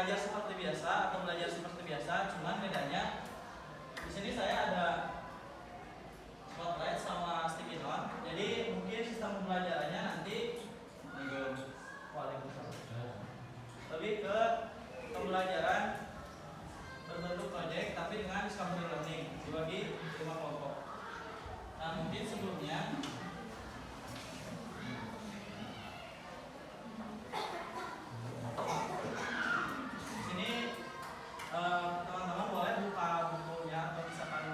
ngajar seperti biasa atau belajar seperti biasa, cuman bedanya di sini saya ada spotlight sama sticky note. Jadi mungkin sistem pembelajarannya nanti lebih ke pembelajaran berbentuk proyek tapi dengan discovery learning dibagi 5 kelompok. Nah mungkin sebelumnya sini teman-teman boleh buka bukunya atau misalkan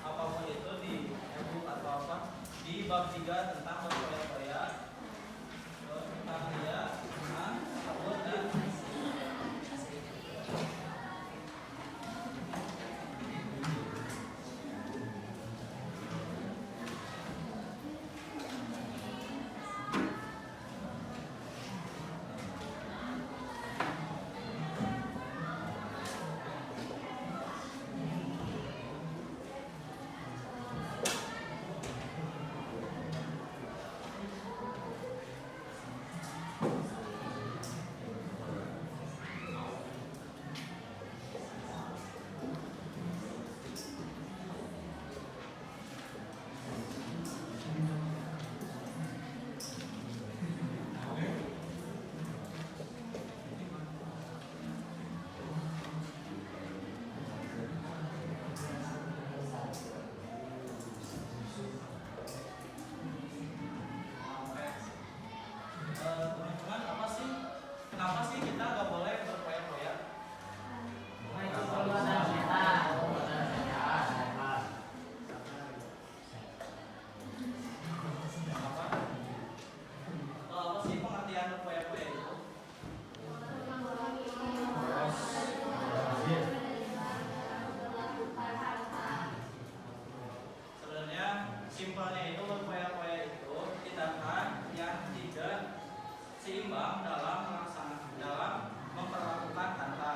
apapun itu di e-book atau apa di bab 3 tentang berkarya tentang dia sabut dan teman-teman kenapa sih kita nggak boleh berpoya-poya? Apa sih pengertian berpoya-poya itu? Sebenarnya simpelnya itu berpoya-poya itu tindakan yang tidak seimbang dalam memperlakukan kata.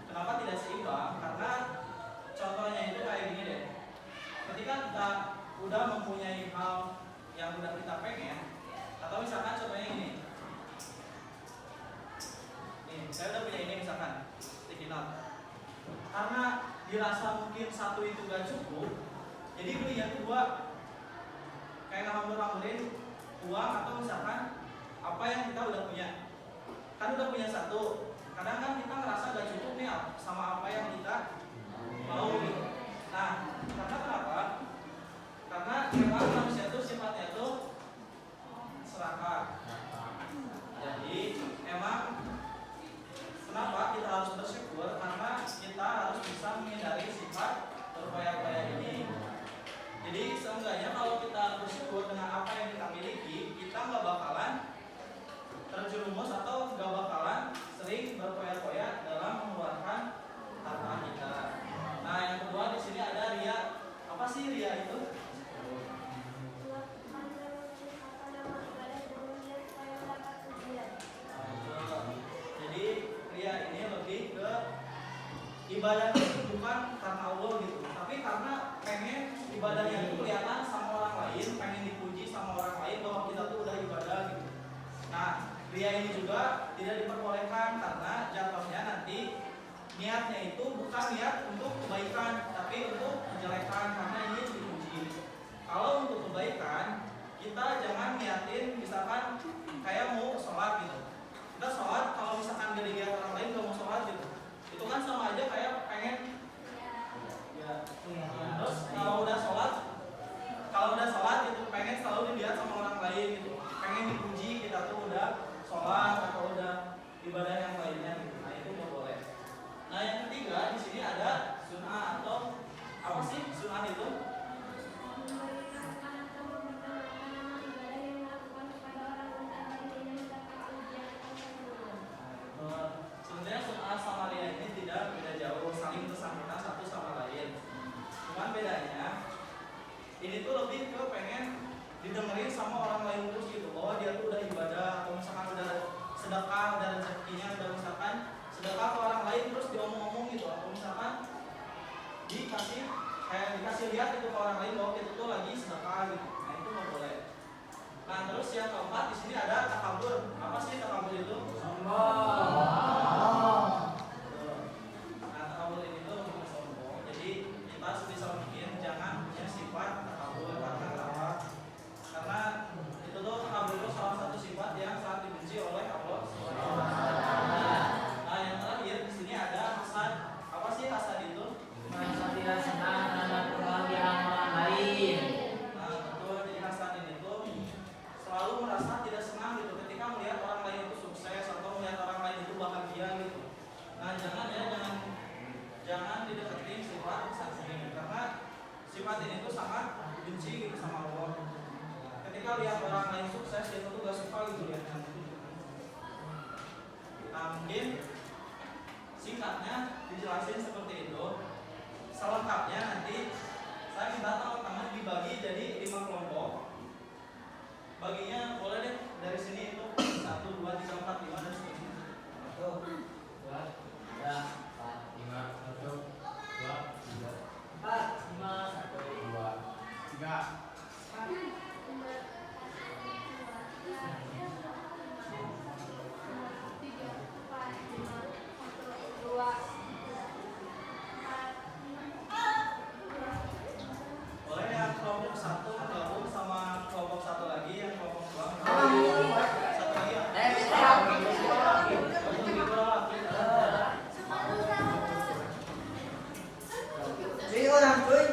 Kenapa tidak seimbang? Karena contohnya itu kayak gini deh. Ketika kita udah mempunyai hal yang udah kita pengen, atau misalkan contohnya ini. Nih, saya udah punya ini misalkan sticky note. Karena dirasa mungkin satu itu gak cukup, jadi beli yang kedua. Kayak ngambur-ngamburin uang atau misalkan apa yang kita udah punya. Kan udah punya satu, kadang kan kita ngerasa gak cukup nih sama apa yang kita mau. Nah, karena kenapa? Karena memang manusia itu sifatnya itu serakah. Jadi emang kenapa kita harus bersyukur? Karena kita harus bisa menghindari sifat berpoya-poya ini. Jadi seenggaknya kalau kita bersyukur dengan apa yang kita miliki, kita nggak bakalan terjerumus atau nggak bakalan sering berpoya-poya dalam mengeluarkan harta kita. Nah yang kedua di sini ada ria. Apa sih ria itu? Jadi ria ini lebih ke ibadah itu bukan karena Allah gitu, tapi karena pengen ibadahnya itu kelihatan sama orang lain, pengen dipuji sama orang lain bahwa kita tuh udah ibadah gitu. Nah, ria ini juga tidak diperbolehkan karena jatuhnya nanti niatnya itu bukan niat untuk kebaikan, tapi untuk kejelekan karena ini dipuji. Kalau untuk kebaikan, kita jangan niatin misalkan kayak mau sholat gitu. Kita sholat kalau misalkan gak dilihat orang lain gak mau sholat gitu, itu kan sama aja kayak pengen ya. Terus kalau udah sholat gitu pengen selalu dilihat sama orang lain gitu, pengen dipuji kita tuh udah sholat atau udah ibadah yang lainnya gitu. Nah itu nggak boleh. Nah yang ketiga di sini ada sunnah atau apa sih sunnah itu? Sebenarnya sunnah sama ria ini tidak beda jauh, saling bersangkutan satu sama lain. Cuman bedanya ini tuh lebih ke pengen didengerin sama orang lain terus gitu, bahwa dia tuh udah ibadah atau misalkan udah sedekah, udah rezekinya, udah misalkan sedekah ke orang lain terus diomong-omong gitu, atau misalkan dikasih lihat itu ke orang lain bahwa kita tuh lagi sedekah gitu. Nah itu nggak boleh. Nah terus yang keempat di sini ada takabur. Apa sih takabur itu? Sombong. mungkin singkatnya dijelasin seperti itu. Selengkapnya nanti saya minta teman-teman dibagi jadi 5 kelompok. Baginya boleh deh dari sini itu 1, 2, 3, 4, 5 dan seterusnya. 1, 2, 3, 4, 5, 1, 2, 3, 4, 5, 1, 2, 3. Boleh yang kelompok 1 gabung sama kelompok 1 lagi, yang kelompok 2 satu lagi ya. Jadi orang cuy.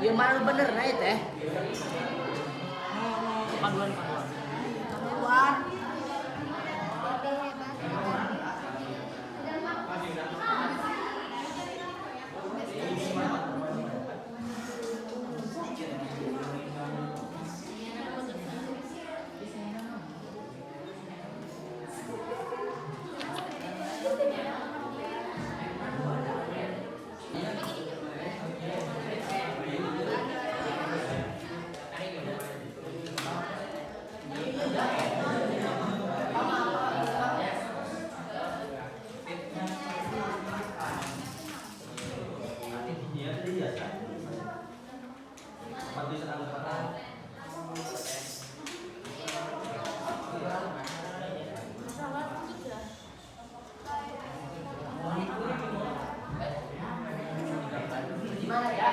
Yang mana bener nah itu teh? Panduan. Panduan. Gimana ya?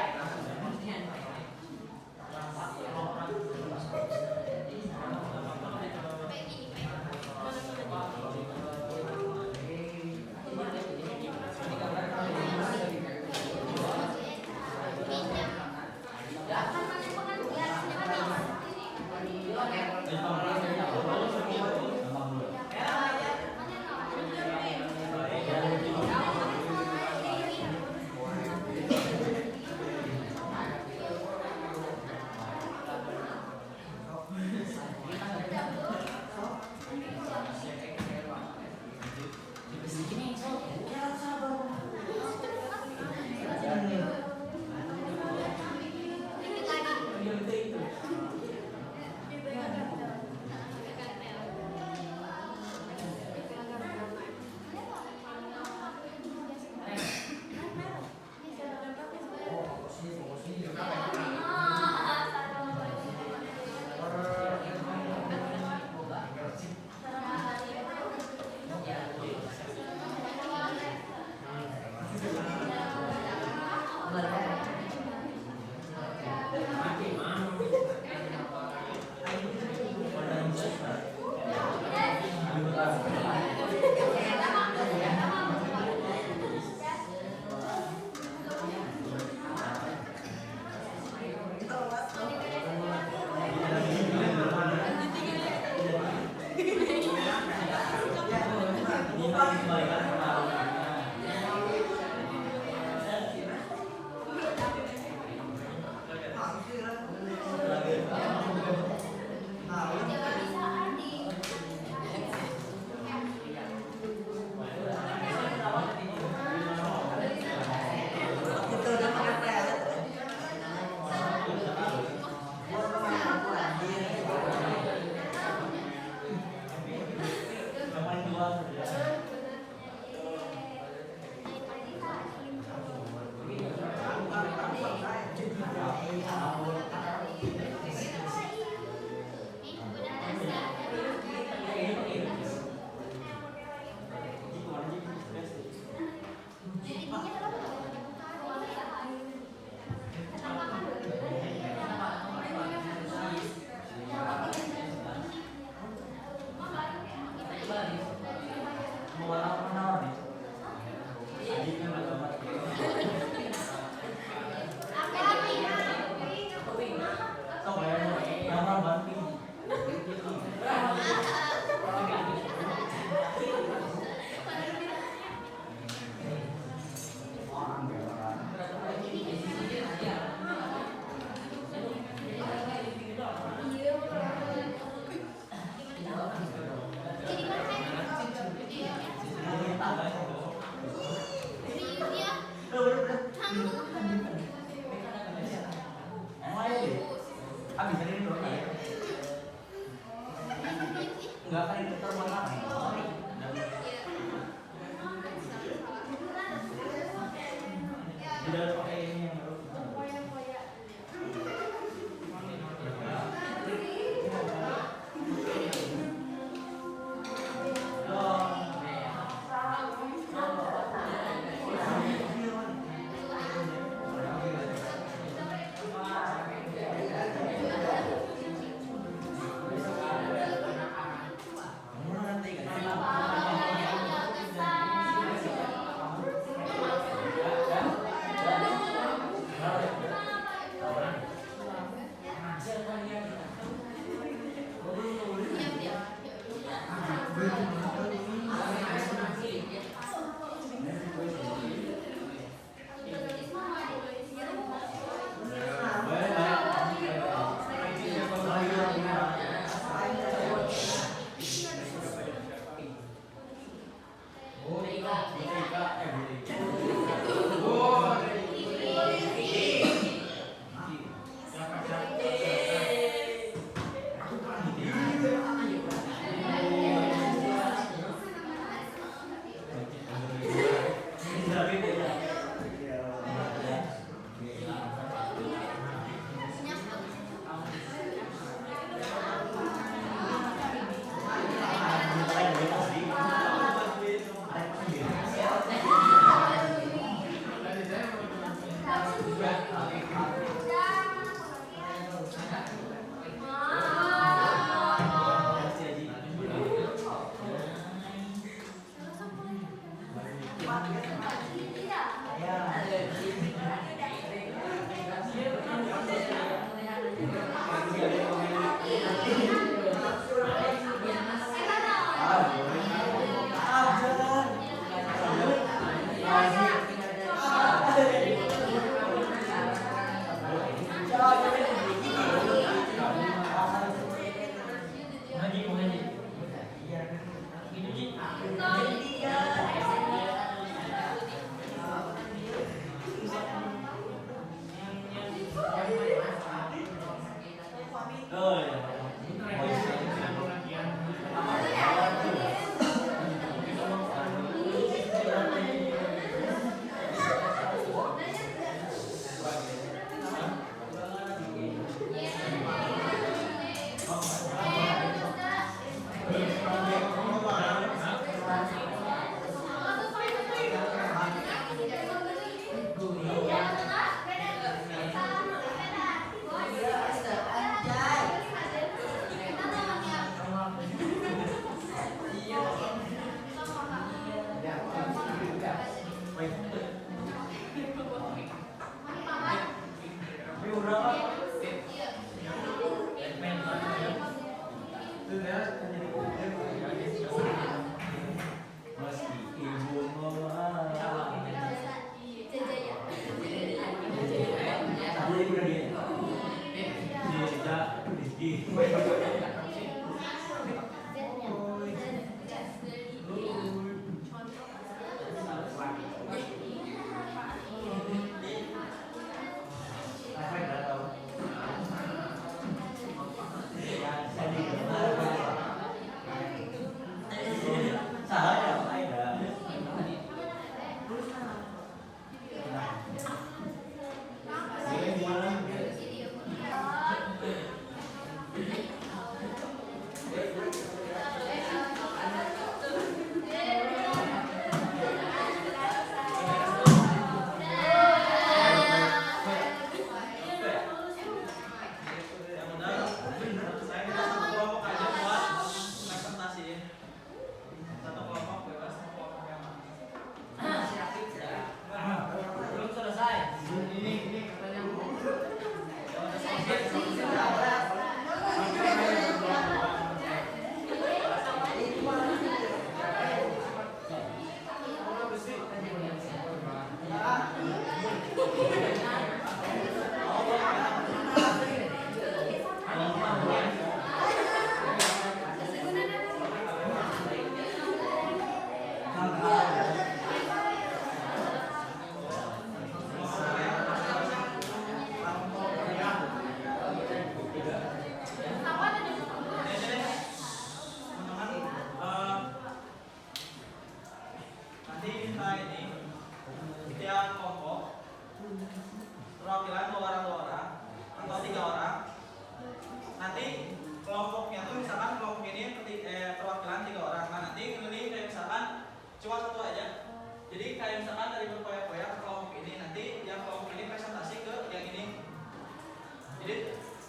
bisa ini dulu ya. Enggak kan itu termolat. Tidak pakai ini yang baru.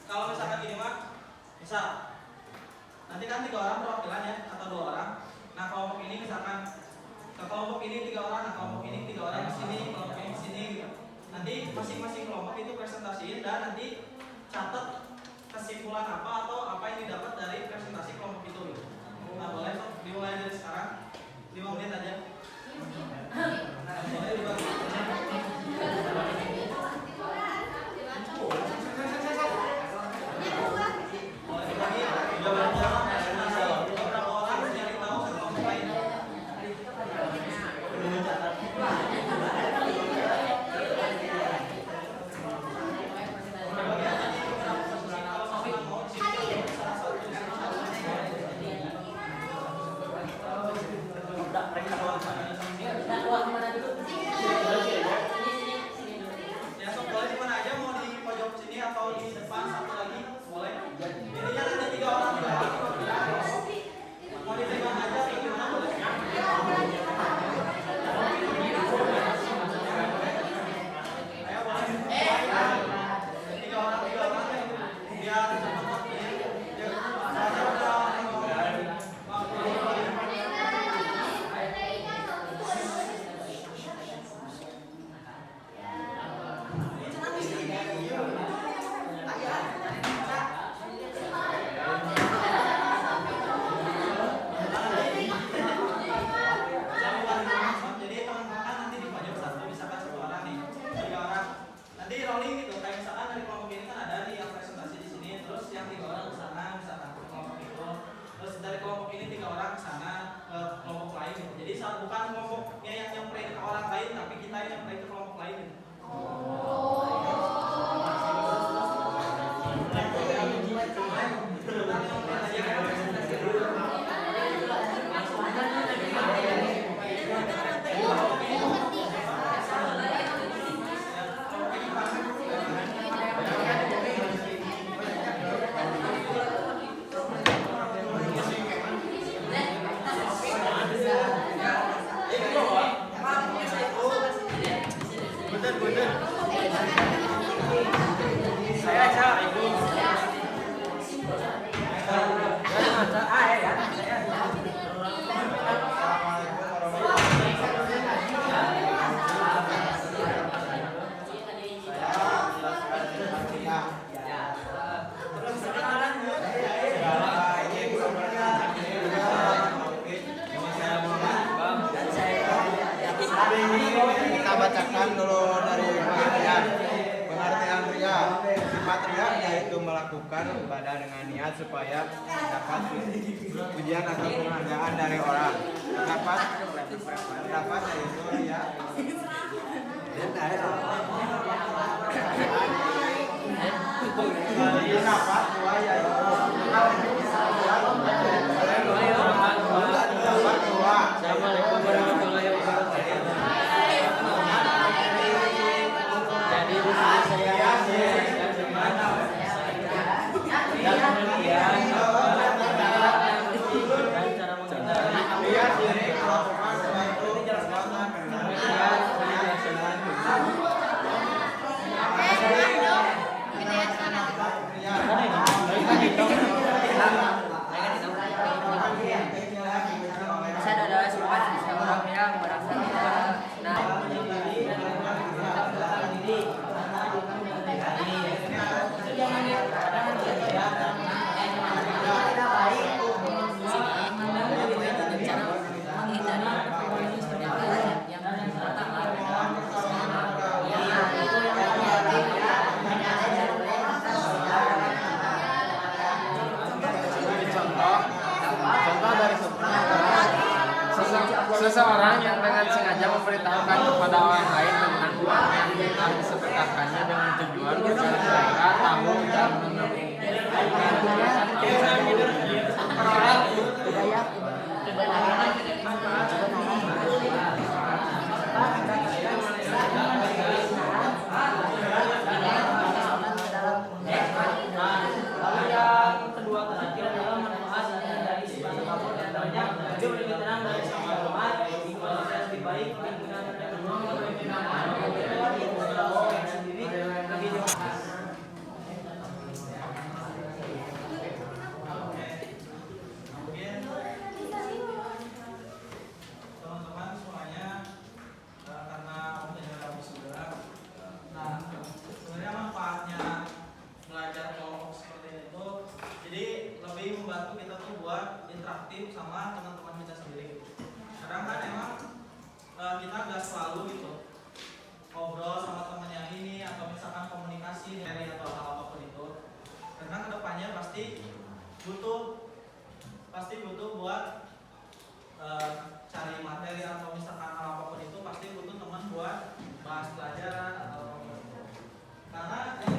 kalau misalkan ini mah misal nanti kan 3 orang perwakilan ya atau 2 orang. Nah kelompok ini misalkan ke kelompok ini 3 orang, nah kelompok ini 3 orang di sini, kelompok ini di sini gitu. Nanti masing-masing kelompok itu presentasiin dan nanti catat kesimpulan apa atau apa yang didapat dari presentasi kelompok itu gitu. Nah boleh dimulai dari sekarang 5 menit aja. Boleh dibagi. Kita bacakan dulu dari pengertian. Pengertian ria. Sifat ria yaitu melakukan ibadah dengan niat supaya dapat pujian atau penghargaan dari orang. Dapat yaitu ria. Dapat dua yaitu Assalamualaikum warahmatullahi wabarakatuh. Jadi di sini saya menjelaskan bagaimana dan kemudian cara mengenal buat interaktif sama teman-teman kita sendiri. Kadang kan emang kita gak selalu gitu ngobrol sama teman yang ini atau misalkan komunikasi dari atau hal apapun itu, karena kedepannya pasti butuh buat cari materi atau misalkan hal apapun itu pasti butuh teman buat bahas pelajaran atau apapun itu. Karena yang